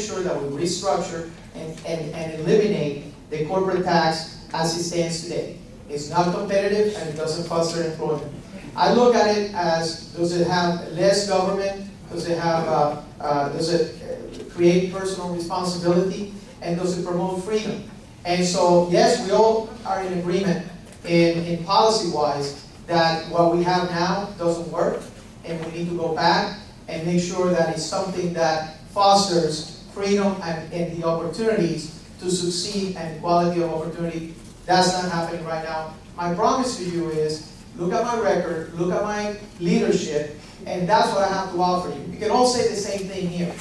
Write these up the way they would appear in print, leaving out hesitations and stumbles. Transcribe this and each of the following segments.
make sure that we restructure and eliminate the corporate tax as it stands today. It's not competitive and it doesn't foster employment. I look at it as, does it have less government? Does it have, does it create personal responsibility? And does it promote freedom? And so, yes, we all are in agreement in policy-wise that what we have now doesn't work, and we need to go back and make sure that it's something that fosters freedom and the opportunities to succeed and quality of opportunity. That's not happening right now. My promise to you is, look at my record, look at my leadership, and that's what I have to offer you. You can all say the same thing here.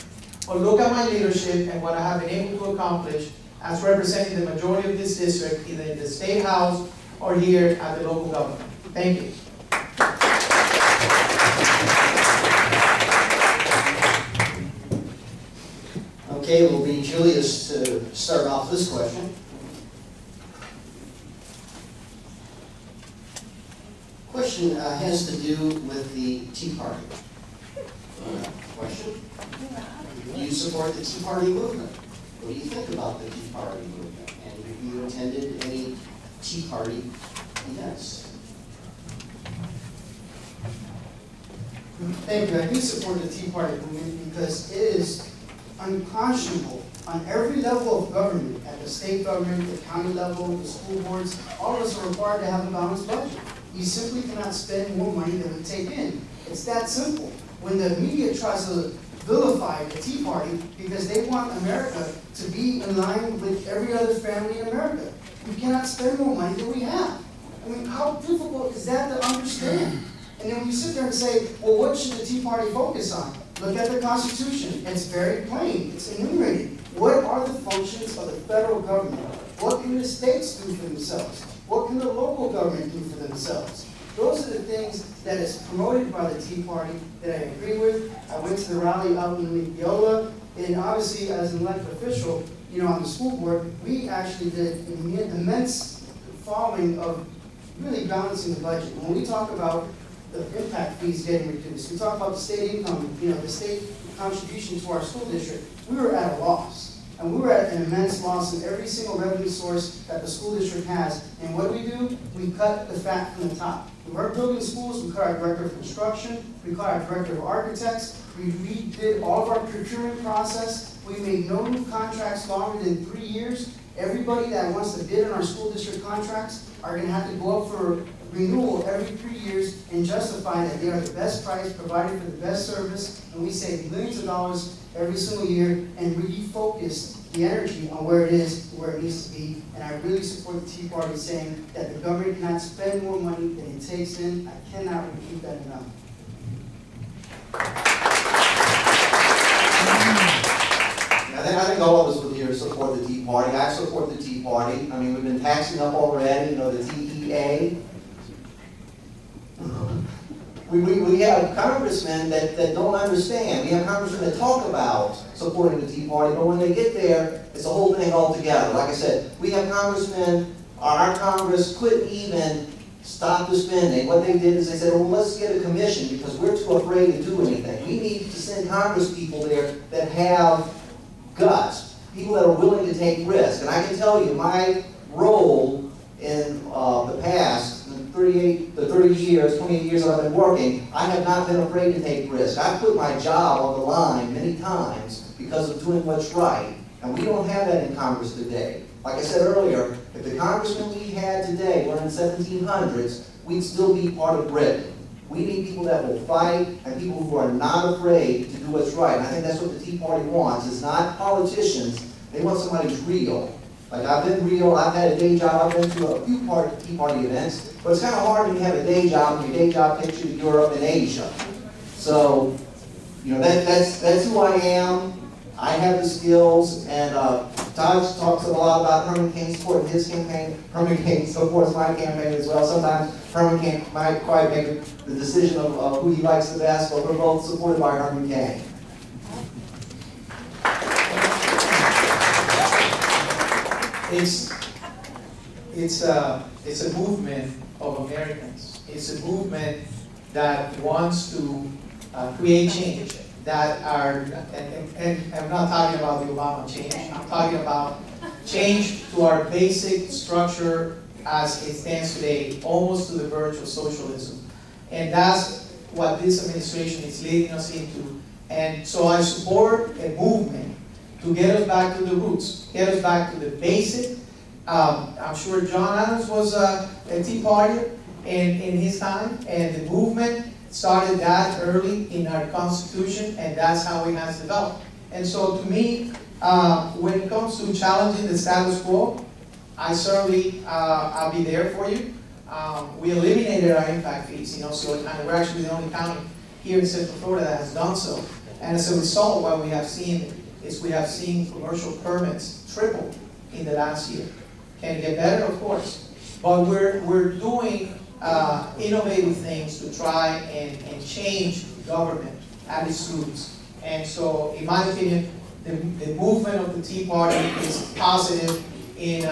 But look at my leadership and what I have been able to accomplish as representing the majority of this district, either in the State House or here at the local government. Thank you. Okay, it will be Julius to start off this question. Question has to do with the Tea Party. Question? Do you support the Tea Party movement? What do you think about the Tea Party movement? And have you attended any Tea Party events? Thank you. I do support the Tea Party movement because it is unconscionable on every level of government, at the state government, the county level, the school boards. All of us are required to have a balanced budget. You simply cannot spend more money than we take in. It's that simple. When the media tries to vilify the Tea Party because they want America to be in line with every other family in America, we cannot spend more money than we have. I mean, how difficult is that to understand? And then when you sit there and say, well, what should the Tea Party focus on? Look at the Constitution. It's very plain. It's enumerated. What are the functions of the federal government? What can the states do for themselves? What can the local government do for themselves? Those are the things that is promoted by the Tea Party that I agree with. I went to the rally out in Yola, and obviously as an elected official, you know, on the school board, we actually did an immense following of really balancing the budget. When we talk about the impact fees getting reduced, we talk about the state income, you know, the state contribution to our school district, we were at a loss. And we were at an immense loss in every single revenue source that the school district has. And what do? We cut the fat from the top. We weren't building schools, we cut our director of construction, we cut our director of architects, we redid all of our procurement process, we made no new contracts longer than 3 years. Everybody that wants to bid on our school district contracts are going to have to go up for renewal every 3 years and justify that they are the best price, provided for the best service, and we save millions of dollars every single year and refocus the energy on where it is, where it needs to be. And I really support the Tea Party saying that the government cannot spend more money than it takes in. I cannot repeat that enough. I think all of us would here support the Tea Party. I support the Tea Party. I mean, we've been taxing up already, you know, the TEA. We have congressmen that don't understand. We have congressmen that talk about supporting the Tea Party, but when they get there, it's a whole thing altogether. Like I said, we have congressmen, our Congress couldn't even stop the spending. What they did is they said, well, let's get a commission because we're too afraid to do anything. We need to send Congress people there that have guts, people that are willing to take risks. And I can tell you, my role in the past, the 30 years, 28 years that I've been working, I have not been afraid to take risks. I've put my job on the line many times because of doing what's right. And we don't have that in Congress today. Like I said earlier, if the congressmen we had today were in the 1700s, we'd still be part of Britain. We need people that will fight and people who are not afraid to do what's right. And I think that's what the Tea Party wants. It's not politicians. They want somebody who's real. Like, I've been real, I've had a day job, I've been to a few Tea Party events, but it's kind of hard when you have a day job and your day job takes you to Europe and Asia. So, you know, that's who I am. I have the skills, and Todd talks a lot about Herman Cain supporting his campaign. Herman Cain supports my campaign as well. Sometimes Herman Cain might quite make the decision of who he likes the best, but we're both supported by Herman Cain. It's a movement of Americans. It's a movement that wants to create change. that are, and I'm not talking about the Obama change, I'm talking about change to our basic structure as it stands today, almost to the verge of socialism. And that's what this administration is leading us into. And so I support a movement to get us back to the roots, get us back to the basic. I'm sure John Adams was a Tea Partier in his time, and the movement started that early in our Constitution, and that's how it has developed. And so to me, when it comes to challenging the status quo, I certainly, I'll be there for you. We eliminated our impact fees, so we're actually the only county here in Central Florida that has done so. And as a result, what we have seen is we have seen commercial permits triple in the last year. Can it get better? Of course. But we're doing innovative things to try and change government at its roots. And so, in my opinion, the movement of the Tea Party is positive in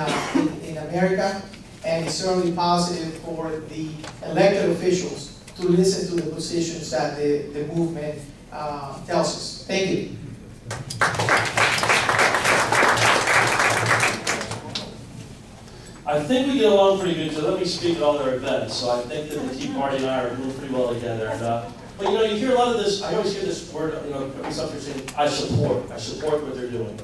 America, and it's certainly positive for the elected officials to listen to the positions that the movement tells us. Thank you. I think we get along pretty good, so let me speak at all their events. So I think that the Tea Party and I are doing pretty well together. And, but you hear a lot of this, I always hear this word, every something saying, I support what they're doing.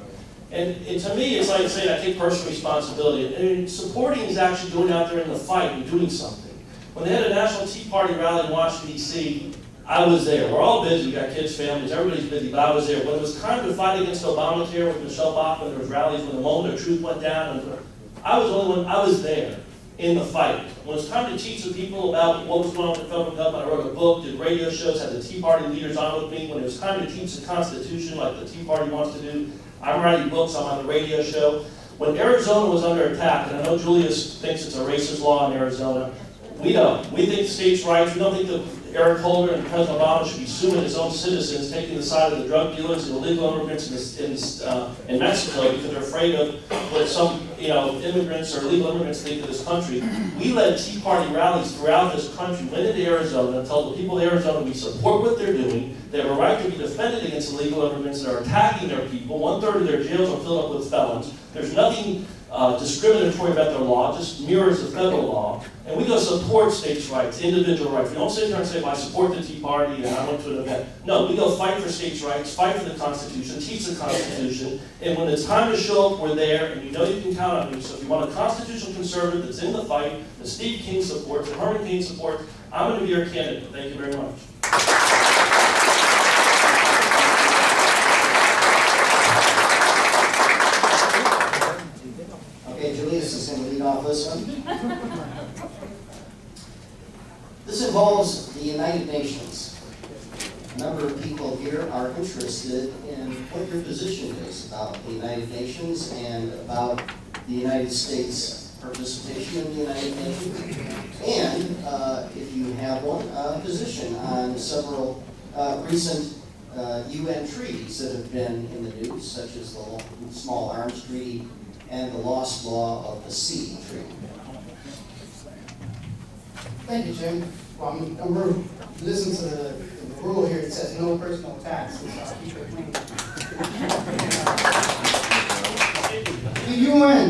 And to me, it's like saying I take personal responsibility. And supporting is actually going out there in the fight and doing something. When they had a National Tea Party rally in Washington, D.C., I was there. We're all busy. We got kids, families, everybody's busy, but I was there. When it was time to fight against Obamacare with Michelle Bachmann, there was rallies when the moment of truth went down. And I was the only one, I was there in the fight. When it was time to teach the people about what was going on with the federal government, I wrote a book, did radio shows, had the Tea Party leaders on with me. When it was time to teach the Constitution like the Tea Party wants to do, I'm writing books, I'm on the radio show. When Arizona was under attack, and I know Julius thinks it's a racist law in Arizona, we don't. We think states' rights, we don't think that Eric Holder and President Obama should be suing his own citizens, taking the side of the drug dealers and illegal immigrants in Mexico because they're afraid of what some immigrants or illegal immigrants think of this country. We led Tea Party rallies throughout this country, went into Arizona, and told the people of Arizona we support what they're doing. They have a right to be defended against illegal immigrants that are attacking their people. 1/3 of their jails are filled up with felons. There's nothing discriminatory about their law, just mirrors the federal law. And we go support states' rights, individual rights. We don't sit there and say, well, I support the Tea Party and I went to an event. No, we go fight for states' rights, fight for the Constitution, teach the Constitution, and when it's time to show up, we're there, and you know you can count on me. So if you want a constitutional conservative that's in the fight, that Steve King supports, that Herman Cain supports, I'm going to be your candidate. Thank you very much. Okay, Julius is going to lead off this one. This involves the United Nations. A number of people here are interested in what your position is about the United Nations and about the United States participation in the United Nations. And if you have one, position on several recent UN treaties that have been in the news, such as the Small Arms Treaty and the Lost Law of the Sea Treaty. Thank you, Jim. Well, I'm going to listen to the rule here. It says no personal attacks. So I'll keep it clean. The UN,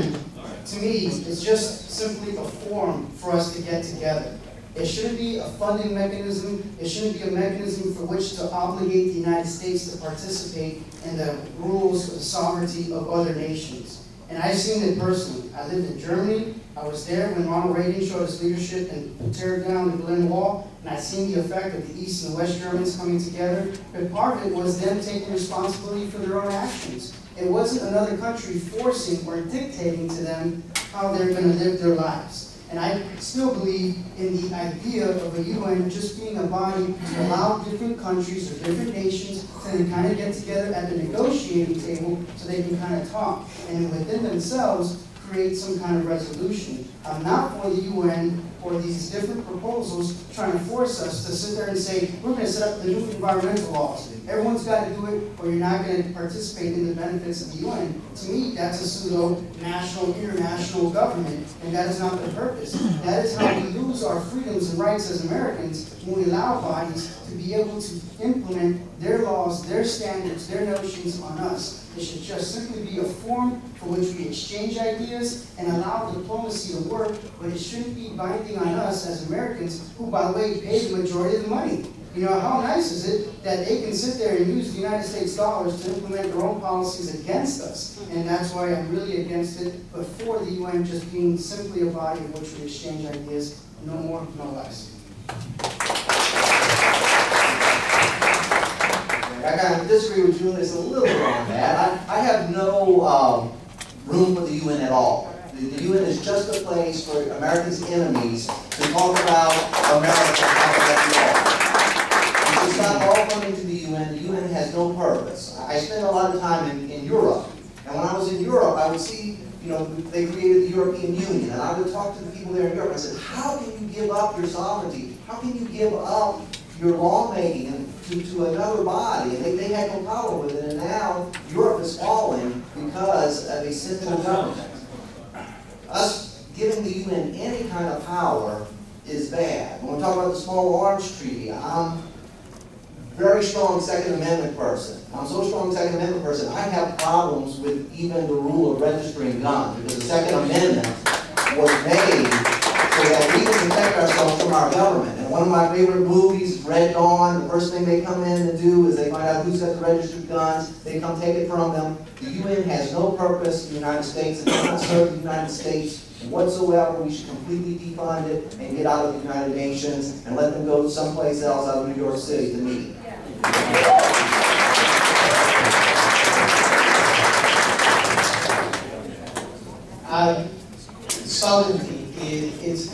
to me, is just simply a forum for us to get together. It shouldn't be a funding mechanism. It shouldn't be a mechanism for which to obligate the United States to participate in the rules of the sovereignty of other nations. And I've seen it personally. I lived in Germany. I was there when Ronald Reagan showed his leadership and teared down the Berlin Wall, and I've seen the effect of the East and West Germans coming together. But part of it was them taking responsibility for their own actions. It wasn't another country forcing or dictating to them how they're going to live their lives. And I still believe in the idea of a UN just being a body to allow different countries or different nations to kind of get together at the negotiating table so they can kind of talk and within themselves create some kind of resolution. I'm not for the UN for these different proposals trying to force us to sit there and say, we're going to set up the new environmental laws. Everyone's got to do it, or you're not going to participate in the benefits of the UN. To me, that's a pseudo-national, international government, and that is not the purpose. That is how we lose our freedoms and rights as Americans when we allow bodies to be able to implement their laws, their standards, their notions on us. It should just simply be a forum for which we exchange ideas and allow diplomacy to work, but it shouldn't be binding on us as Americans, who, by the way, pay the majority of the money. You know, how nice is it that they can sit there and use the United States dollars to implement their own policies against us? And that's why I'm really against it, but for the UN just being simply a body in which we exchange ideas, no more, no less. I kind of disagree with Julius a little bit on that. I have no room for the UN at all. The UN is just a place for America's enemies to talk about America and talk about the law. We should stop all coming to the UN. The UN has no purpose. I spent a lot of time in Europe, and when I was in Europe, I would see, you know, they created the European Union, and I would talk to the people there in Europe. I said, how can you give up your sovereignty? How can you give up your lawmaking and to another body? And they had no power with it, and now Europe is falling because of a simple government. Us giving the UN any kind of power is bad. When we talk about the Small Arms Treaty, I'm a very strong Second Amendment person. I'm so strong Second Amendment person, I have problems with even the rule of registering guns, because the Second Amendment was made so that we can protect ourselves from our government. And one of my favorite movies, Red Dawn, the first thing they come in and do is they find out who's got the registered guns, they come take it from them. The UN has no purpose in the United States. It does not serve the United States whatsoever. We should completely defund it and get out of the United Nations and let them go someplace else out of New York City to meet. Sovereignty is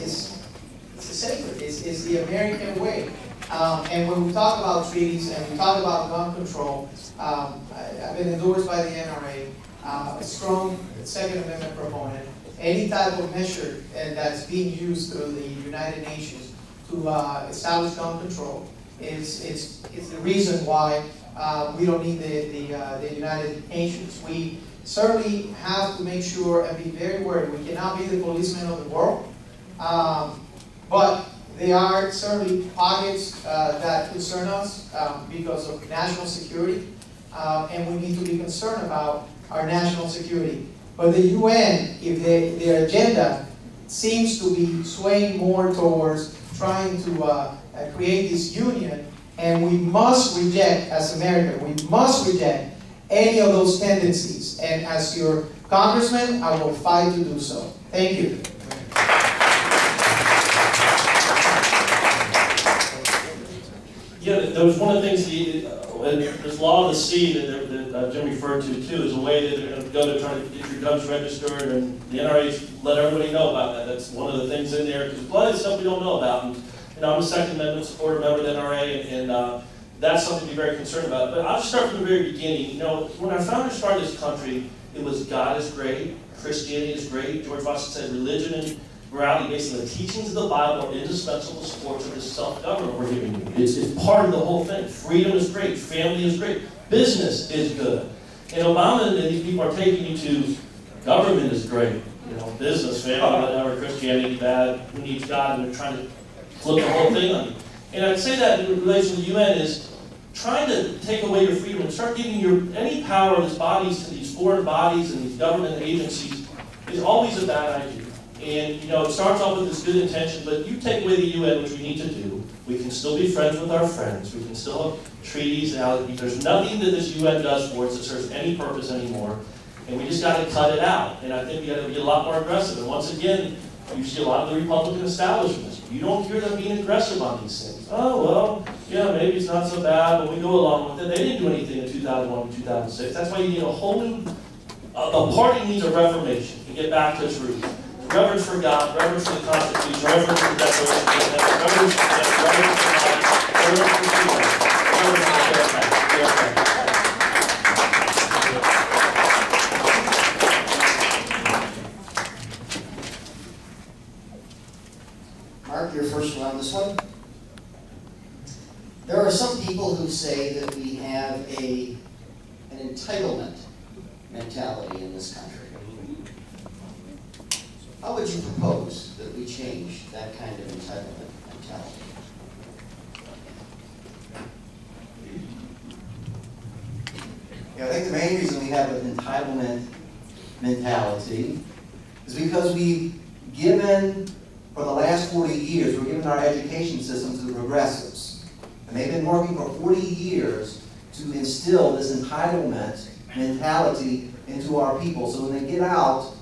sacred. It's the American way. And when we talk about treaties and we talk about gun control, I've been endorsed by the NRA, a strong Second Amendment proponent. Any type of measure that's being used through the United Nations to establish gun control is the reason why we don't need the United Nations. We certainly have to make sure and be very aware. We cannot be the policeman of the world, but there are certainly pockets that concern us because of national security, and we need to be concerned about our national security. But the UN, if their agenda seems to be swaying more towards trying to create this union, and we must reject, as America, we must reject any of those tendencies. And as your congressman, I will fight to do so. Thank you. Yeah, there was one of the things, this law of the sea that Jim referred to too, is a way that they're going to go to try to get your guns registered, and the NRA let everybody know about that. That's one of the things in there, because a lot of stuff we don't know about. And, you know, I'm a Second Amendment supporter, member of the NRA, and that's something to be very concerned about. But I'll start from the very beginning. You know, when our founders started this country, it was God is great, Christianity is great. George Washington said religion and morality based on the teachings of the Bible are indispensable supports of this self-government we're giving you. It's part of the whole thing. Freedom is great. Family is great. Business is good. And Obama and these people are taking you to government is great. You know, business, family, whatever, Christianity, bad, who needs God, and they're trying to flip the whole thing on you. And I'd say that in relation to the UN is trying to take away your freedom and start giving any power of these bodies to these foreign bodies and these government agencies is always a bad idea. And, you know, it starts off with this good intention, but you take away the UN, which we need to do. We can still be friends with our friends. We can still have treaties. Now, there's nothing that this UN does for us that serves any purpose anymore. And we just got to cut it out. And I think we got to be a lot more aggressive. And once again, you see a lot of the Republican establishments. You don't hear them being aggressive on these things. Oh, well, yeah, maybe it's not so bad, but we go along with it. They didn't do anything in 2001 and 2006. That's why you need a whole new, a party needs a reformation to get back to its roots. Reverence for God, reverence for the Constitution, reverence for the Declaration of Independence, reverence for death, reverence for life, reverence for freedom, reverence for fair tax. this one. There are some people who say that we have an entitlement mentality in this country. How would you propose that we change that kind of entitlement mentality? Yeah, I think the main reason we have an entitlement mentality is because we've given, for the last 40 years, we're giving our education system to the progressives. And they've been working for 40 years to instill this entitlement mentality into our people. So when they get out,